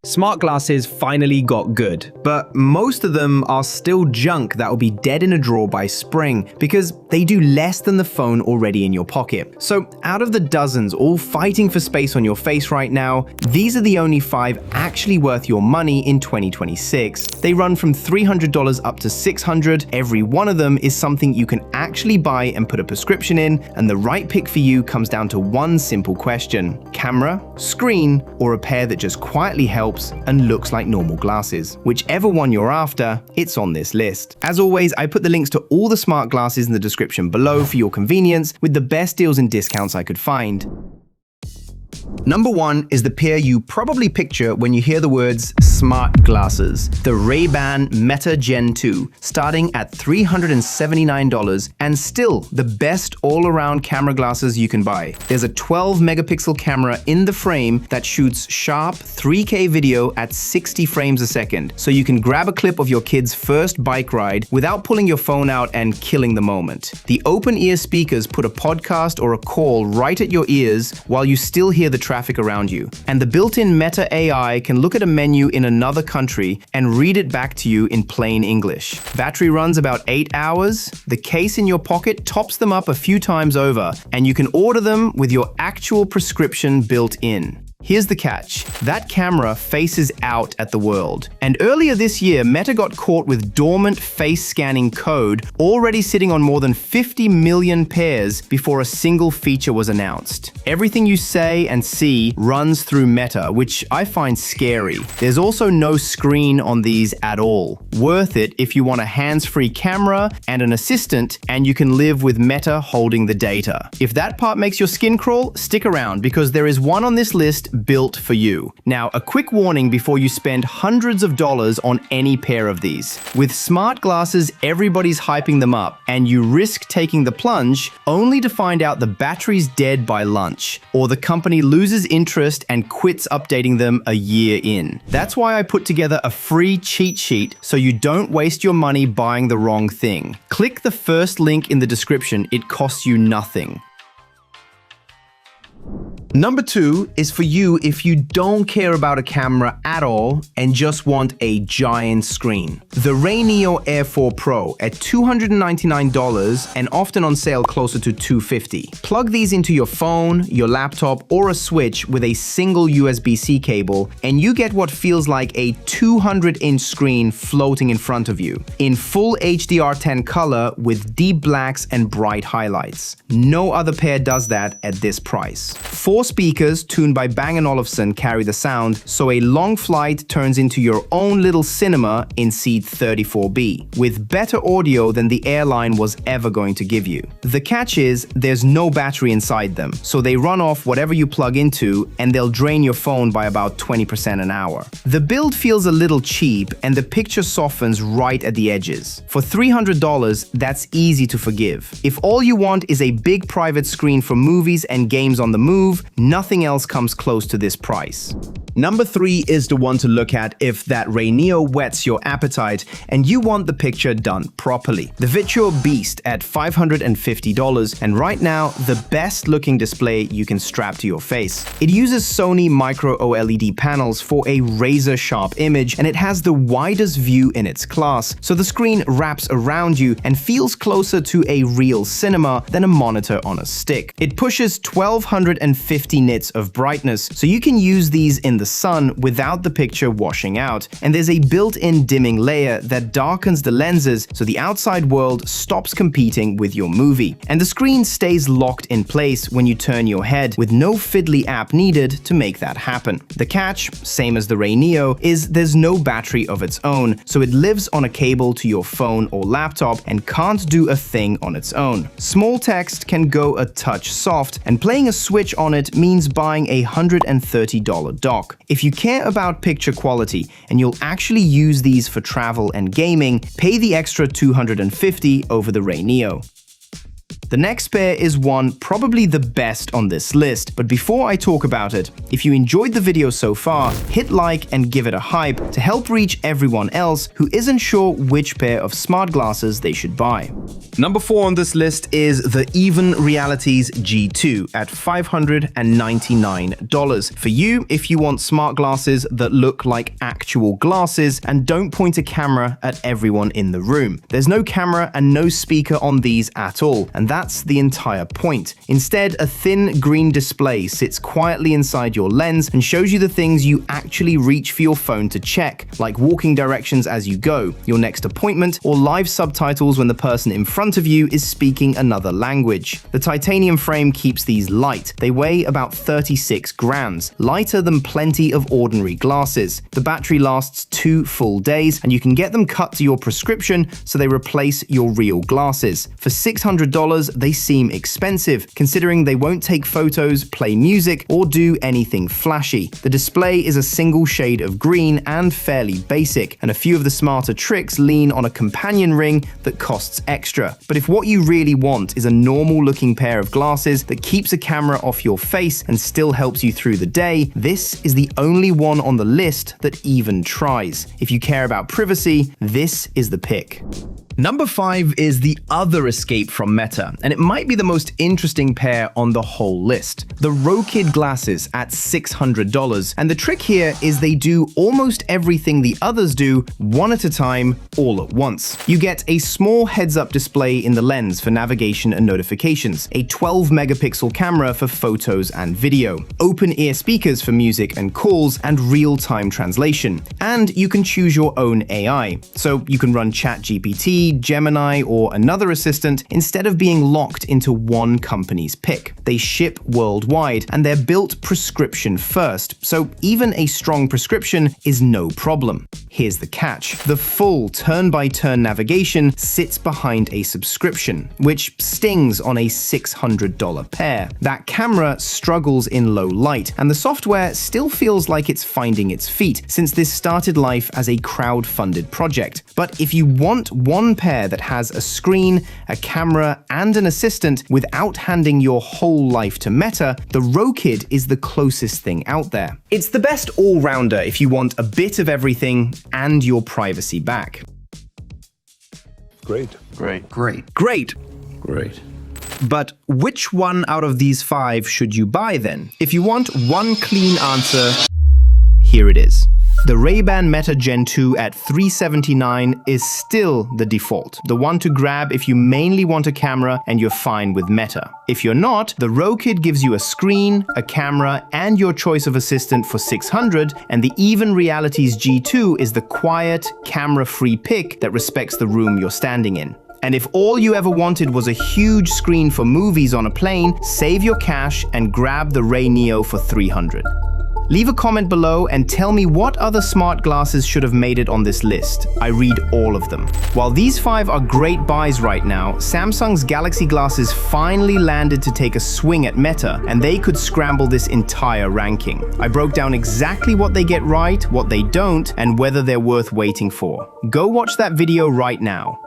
Smart glasses finally got good, but most of them are still junk that will be dead in a drawer by spring because they do less than the phone already in your pocket. So out of the dozens all fighting for space on your face right now, these are the only 5 actually worth your money in 2026. They run from $300 up to $600. Every one of them is something you can actually buy and put a prescription in, and the right pick for you comes down to one simple question: camera, screen, or a pair that just quietly helps and looks like normal glasses. Whichever one you're after, it's on this list. As always, I put the links to all the smart glasses in the description below for your convenience, with the best deals and discounts I could find. Number 1 is the pair you probably picture when you hear the words smart glasses. The Ray-Ban Meta Gen 2, starting at $379 and still the best all-around camera glasses you can buy. There's a 12 megapixel camera in the frame that shoots sharp 3K video at 60 frames a second, so you can grab a clip of your kid's first bike ride without pulling your phone out and killing the moment. The open-ear speakers put a podcast or a call right at your ears while you still hear the traffic around you. And the built-in Meta AI can look at a menu in another country and read it back to you in plain English. Battery runs about 8 hours. The case in your pocket tops them up a few times over, and you can order them with your actual prescription built in. Here's the catch. That camera faces out at the world. And earlier this year, Meta got caught with dormant face scanning code already sitting on more than 50 million pairs before a single feature was announced. Everything you say and see runs through Meta, which I find scary. There's also no screen on these at all. Worth it if you want a hands-free camera and an assistant, and you can live with Meta holding the data. If that part makes your skin crawl, stick around because there is one on this list built for you. Now, a quick warning before you spend hundreds of dollars on any pair of these. With smart glasses, everybody's hyping them up, and you risk taking the plunge only to find out the battery's dead by lunch, or the company loses interest and quits updating them a year in. That's why I put together a free cheat sheet so you don't waste your money buying the wrong thing. Click the first link in the description. It costs you nothing. Number 2 is for you if you don't care about a camera at all and just want a giant screen. The RayNeo Air 4 Pro at $299 and often on sale closer to $250. Plug these into your phone, your laptop, or a switch with a single USB-C cable, and you get what feels like a 200-inch screen floating in front of you, in full HDR10 color with deep blacks and bright highlights. No other pair does that at this price. 4 speakers tuned by Bang & Olufsen carry the sound, so a long flight turns into your own little cinema in seat 34B, with better audio than the airline was ever going to give you. The catch is there's no battery inside them, so they run off whatever you plug into, and they'll drain your phone by about 20% an hour. The build feels a little cheap, and the picture softens right at the edges. For $300, that's easy to forgive. If all you want is a big private screen for movies and games on the move, nothing else comes close to this price. Number 3 is the one to look at if that RayNeo whets your appetite and you want the picture done properly. The Viture Beast at $550, and right now, the best looking display you can strap to your face. It uses Sony micro OLED panels for a razor-sharp image, and it has the widest view in its class, so the screen wraps around you and feels closer to a real cinema than a monitor on a stick. It pushes 1250 nits of brightness, so you can use these in the sun without the picture washing out, and there's a built-in dimming layer that darkens the lenses so the outside world stops competing with your movie. And the screen stays locked in place when you turn your head, with no fiddly app needed to make that happen. The catch, same as the RayNeo, is there's no battery of its own, so it lives on a cable to your phone or laptop and can't do a thing on its own. Small text can go a touch soft, and playing a Switch on it means buying a $130 dock. If you care about picture quality and you'll actually use these for travel and gaming, pay the extra $250 over the RayNeo. The next pair is one probably the best on this list, but before I talk about it, if you enjoyed the video so far, hit like and give it a hype to help reach everyone else who isn't sure which pair of smart glasses they should buy. Number 4 on this list is the Even Realities G2 at $599. For you, if you want smart glasses that look like actual glasses and don't point a camera at everyone in the room. There's no camera and no speaker on these at all, and that's the entire point. Instead, a thin green display sits quietly inside your lens and shows you the things you actually reach for your phone to check, like walking directions as you go, your next appointment, or live subtitles when the person in front of you is speaking another language. The titanium frame keeps these light. They weigh about 36 grams, lighter than plenty of ordinary glasses. The battery lasts 2 full days, and you can get them cut to your prescription so they replace your real glasses. For $600, they seem expensive, considering they won't take photos, play music, or do anything flashy. The display is a single shade of green and fairly basic, and a few of the smarter tricks lean on a companion ring that costs extra. But if what you really want is a normal-looking pair of glasses that keeps a camera off your face and still helps you through the day, this is the only one on the list that even tries. If you care about privacy, this is the pick. Number 5 is the other escape from Meta, and it might be the most interesting pair on the whole list. The Rokid Glasses at $600, and the trick here is they do almost everything the others do, one at a time, all at once. You get a small heads-up display in the lens for navigation and notifications, a 12-megapixel camera for photos and video, open-ear speakers for music and calls, and real-time translation. And you can choose your own AI, so you can run ChatGPT, Gemini, or another assistant instead of being locked into one company's pick. They ship worldwide, and they're built prescription first, so even a strong prescription is no problem. Here's the catch. The full turn-by-turn navigation sits behind a subscription, which stings on a $600 pair. That camera struggles in low light, and the software still feels like it's finding its feet, since this started life as a crowd-funded project. But if you want one pair that has a screen, a camera, and an assistant without handing your whole life to Meta, the Rokid is the closest thing out there. It's the best all-rounder if you want a bit of everything and your privacy back. Great. Great. Great. Great. Great. But which one out of these 5 should you buy then? If you want one clean answer, here it is. The Ray-Ban Meta Gen 2 at $379 is still the default, the one to grab if you mainly want a camera and you're fine with Meta. If you're not, the Rokid gives you a screen, a camera, and your choice of assistant for $600, and the Even Realities G2 is the quiet, camera-free pick that respects the room you're standing in. And if all you ever wanted was a huge screen for movies on a plane, save your cash and grab the RayNeo for $300. Leave a comment below and tell me what other smart glasses should have made it on this list. I read all of them. While these 5 are great buys right now, Samsung's Galaxy glasses finally landed to take a swing at Meta, and they could scramble this entire ranking. I broke down exactly what they get right, what they don't, and whether they're worth waiting for. Go watch that video right now.